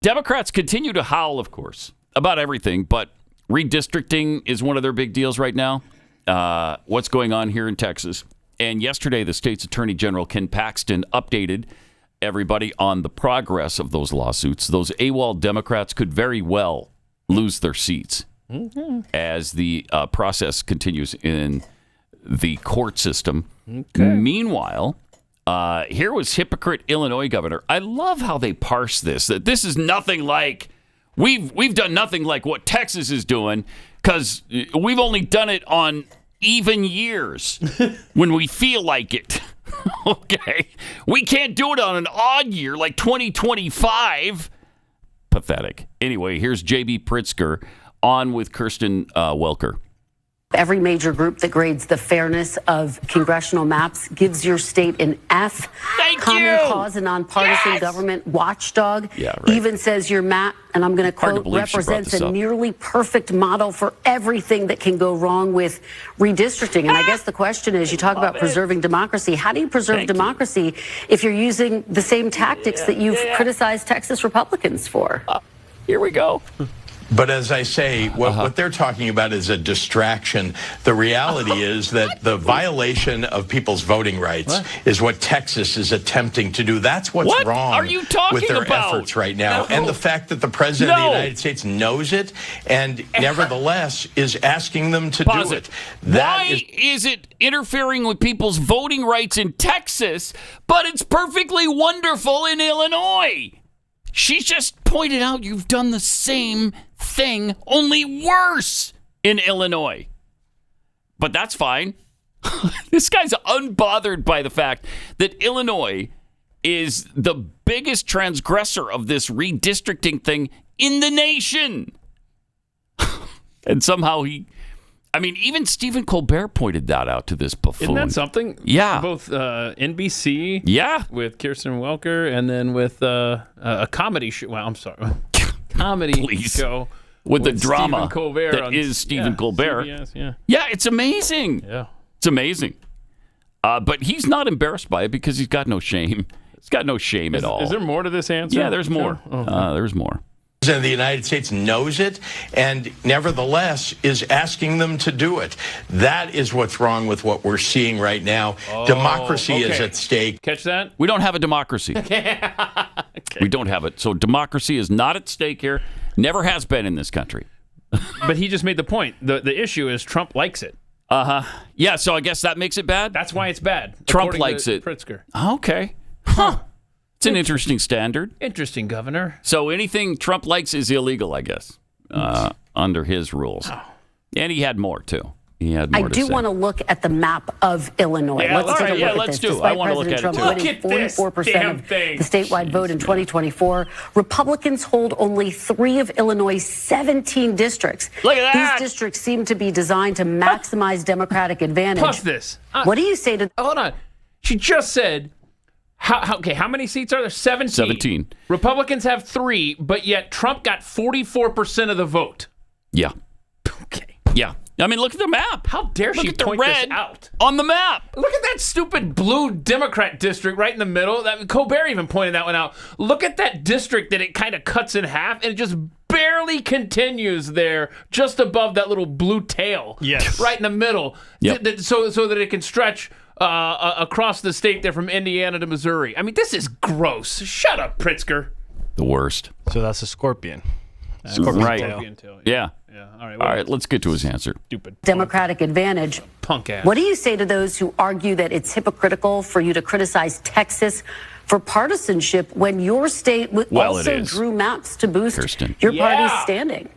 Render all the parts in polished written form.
Democrats continue to howl, of course, about everything, but redistricting is one of their big deals right now. What's going on here in Texas. And yesterday, the state's Attorney General, Ken Paxton, updated everybody on the progress of those lawsuits. Those AWOL Democrats could very well lose their seats as the process continues in the court system. Meanwhile, here was hypocrite Illinois governor. I love how they parse this, that this is nothing like, we've done nothing like what Texas is doing because we've only done it on even years when we feel like it. Okay. We can't do it on an odd year like 2025. Pathetic. Anyway, here's JB Pritzker on with Kirsten Welker. Every major group that grades the fairness of congressional maps gives your state an F. Common Cause, a nonpartisan government watchdog, even says your map, and I'm going to quote, represents a nearly perfect model for everything that can go wrong with redistricting. And I guess the question is, you talk about preserving democracy. How do you preserve democracy if you're using the same tactics that you've criticized Texas Republicans for? Here we go. But as I say, what they're talking about is a distraction. The reality is that the violation of people's voting rights is what Texas is attempting to do. That's what's wrong with their efforts right now. And the fact that the President of the United States knows it and nevertheless is asking them to do it. Why is it interfering with people's voting rights in Texas, but it's perfectly wonderful in Illinois? She just pointed out you've done the same thing, only worse in Illinois. But that's fine. This guy's unbothered by the fact that Illinois is the biggest transgressor of this redistricting thing in the nation. And somehow even Stephen Colbert pointed that out to this buffoon. Isn't that something? Yeah. Both NBC with Kirsten Welker and then with a comedy show. Well, I'm sorry. Comedy show. With the drama Stephen Colbert that is Stephen Colbert. CBS, yeah, it's amazing. Yeah. It's amazing. But he's not embarrassed by it because he's got no shame. He's got no shame at all. Is there more to this answer? Yeah, there's more. There's more. The President of the United States knows it and nevertheless is asking them to do it. That is what's wrong with what we're seeing right now. Democracy is at stake. Catch that? We don't have a democracy. We don't have it. So democracy is not at stake here. Never has been in this country. But he just made the point. The issue is Trump likes it. Yeah, so I guess that makes it bad? That's why it's bad. Trump likes it. Pritzker. Okay. Huh. It's an interesting standard. Interesting, Governor. So anything Trump likes is illegal, I guess, under his rules. Oh. And he had more, too. He had more I do want to look at the map of Illinois. Yeah, let's take a look at let's this. do. I want to look at Trump it, too. winning 44% of the statewide vote in 2024, Republicans hold only 3 of Illinois' 17 districts. Look at that. These districts seem to be designed to maximize Democratic advantage. Plus this. What do you say to... Hold on. She just said... How many seats are there? 17. 17. Republicans have 3, but yet Trump got 44% of the vote. Yeah. Okay. Yeah. I mean, look at the map. How dare she point this out? On the map. Look at that stupid blue Democrat district right in the middle. Colbert even pointed that one out. Look at that district that it kind of cuts in half, and it just barely continues there, just above that little blue tail. Yes. Right in the middle. Yep. So that it can stretch... across the state there from Indiana to Missouri. I mean, this is gross. Shut up, Pritzker. The worst. So that's a scorpion. Right. Scorpion tail. Yeah. All right, let's get to his answer. Stupid. Democratic advantage. Punk ass. What do you say to those who argue that it's hypocritical for you to criticize Texas for partisanship when your state also drew maps to boost your party's standing?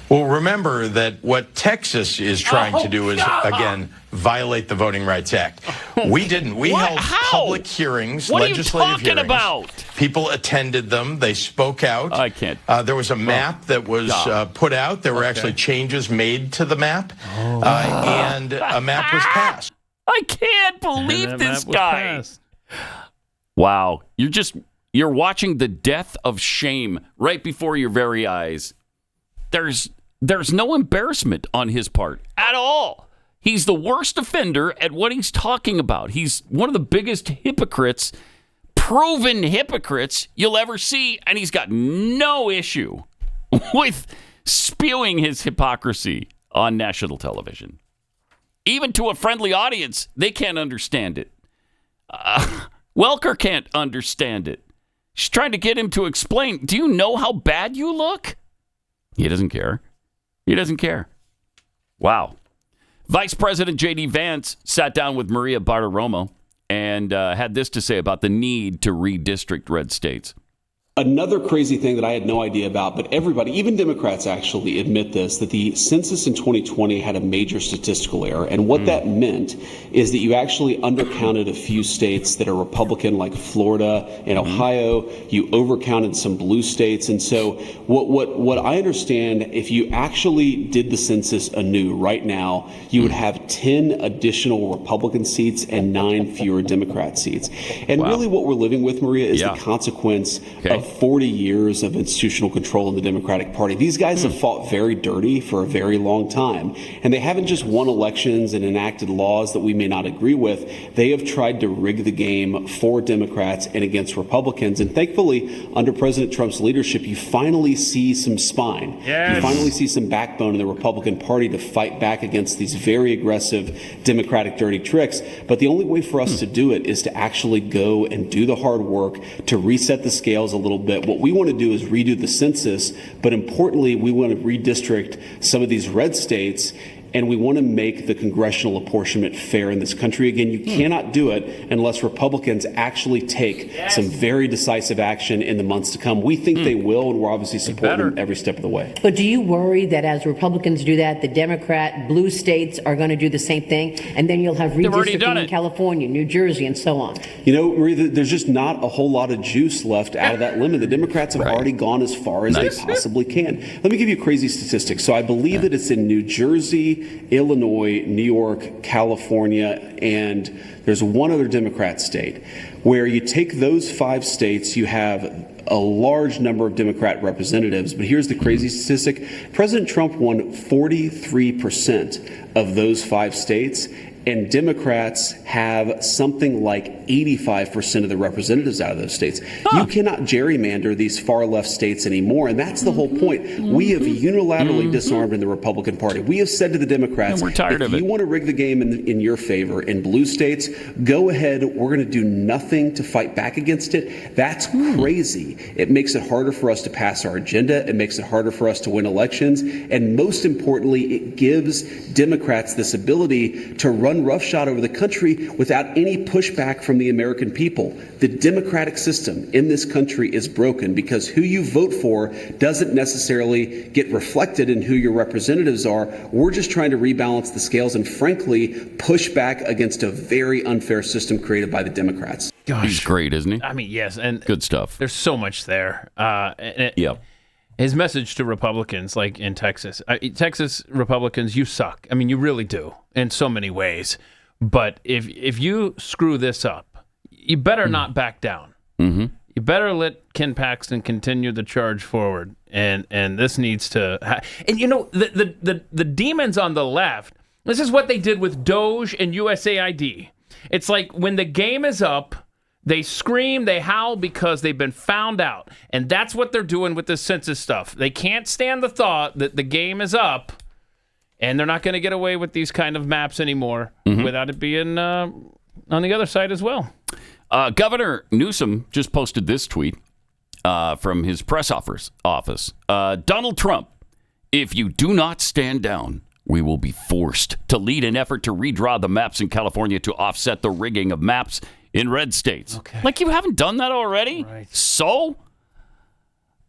Well, remember that what Texas is trying to do is, again, violate the Voting Rights Act. We didn't. We held public hearings, legislative hearings. About? People attended them. They spoke out. I can't. There was a map that was put out. There were actually changes made to the map, and a map was passed. I can't believe this guy. Wow. You're watching the death of shame right before your very eyes. There's no embarrassment on his part at all. He's the worst offender at what he's talking about. He's one of the biggest hypocrites proven hypocrites you'll ever see, and he's got no issue with spewing his hypocrisy on national television. Even to a friendly audience, they can't understand it. Welker can't understand it. She's trying to get him to explain, do you know how bad you look? He doesn't care. He doesn't care. Wow. Vice President JD Vance sat down with Maria Bartiromo and had this to say about the need to redistrict red states. Another crazy thing that I had no idea about, but everybody, even Democrats actually admit this, that the census in 2020 had a major statistical error. And what that meant is that you actually undercounted a few states that are Republican, like Florida and Ohio. You overcounted some blue states. And so what I understand, if you actually did the census anew right now, you would have 10 additional Republican seats and 9 fewer Democrat seats. And really what we're living with, Maria, is the consequence of 40 years of institutional control in the Democratic Party. These guys have fought very dirty for a very long time, and they haven't just won elections and enacted laws that we may not agree with. They have tried to rig the game for Democrats and against Republicans. And thankfully, under President Trump's leadership, you finally see some spine. Yes. You finally see some backbone in the Republican Party to fight back against these very aggressive Democratic dirty tricks. But the only way for us to do it is to actually go and do the hard work to reset the scales a little bit. What we want to do is redo the census, but importantly, we want to redistrict some of these red states, and we want to make the congressional apportionment fair in this country. Again, you cannot do it unless Republicans actually take some very decisive action in the months to come. We think they will, and we're obviously supporting them every step of the way. But do you worry that as Republicans do that, the Democrat blue states are going to do the same thing, and then you'll have redistricting in California, New Jersey, and so on? You know, Maria, there's just not a whole lot of juice left out of that lemon. The Democrats have already gone as far as they possibly can. Let me give you a crazy statistic. So I believe that it's in New Jersey, Illinois, New York, California, and there's one other Democrat state where you take those 5 states, you have a large number of Democrat representatives. But here's the crazy statistic. President Trump won 43% of those 5 states, and Democrats have something like 85% of the representatives out of those states. You cannot gerrymander these far left states anymore, and that's the whole point. We have unilaterally disarmed in the Republican Party. We have said to the Democrats, we're tired of it. If you want to rig the game in your favor in blue states, go ahead. We're going to do nothing to fight back against it. That's crazy. It makes it harder for us to pass our agenda. It makes it harder for us to win elections. And most importantly, it gives Democrats this ability to run roughshod over the country without any pushback from the American people. The democratic system in this country is broken because who you vote for doesn't necessarily get reflected in who your representatives are. We're just trying to rebalance the scales and, frankly, push back against a very unfair system created by the Democrats. Gosh. He's great, isn't he? I mean, yes. And good stuff. There's so much there. His message to Republicans, like in Texas, Texas Republicans, you suck. I mean, you really do in so many ways. But if you screw this up, you better not back down. You better let Ken Paxton continue the charge forward. And this needs to. And you know, the demons on the left. This is what they did with Doge and USAID. It's like when the game is up, they scream, they howl because they've been found out. And that's what they're doing with this census stuff. They can't stand the thought that the game is up and they're not going to get away with these kind of maps anymore without it being on the other side as well. Governor Newsom just posted this tweet from his press office. Donald Trump, if you do not stand down, we will be forced to lead an effort to redraw the maps in California to offset the rigging of maps in red states. Okay. Like you haven't done that already? Right. So?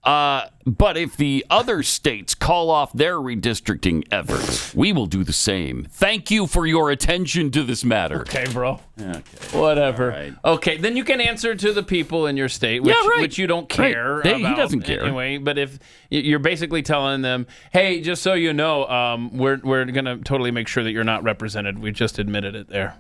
But if the other states call off their redistricting efforts, we will do the same. Thank you for your attention to this matter. Okay, bro. Okay. Whatever. Right. Okay, then you can answer to the people in your state, which you don't care about. He doesn't care. Anyway, but if you're basically telling them, hey, just so you know, we're going to totally make sure that you're not represented. We just admitted it there.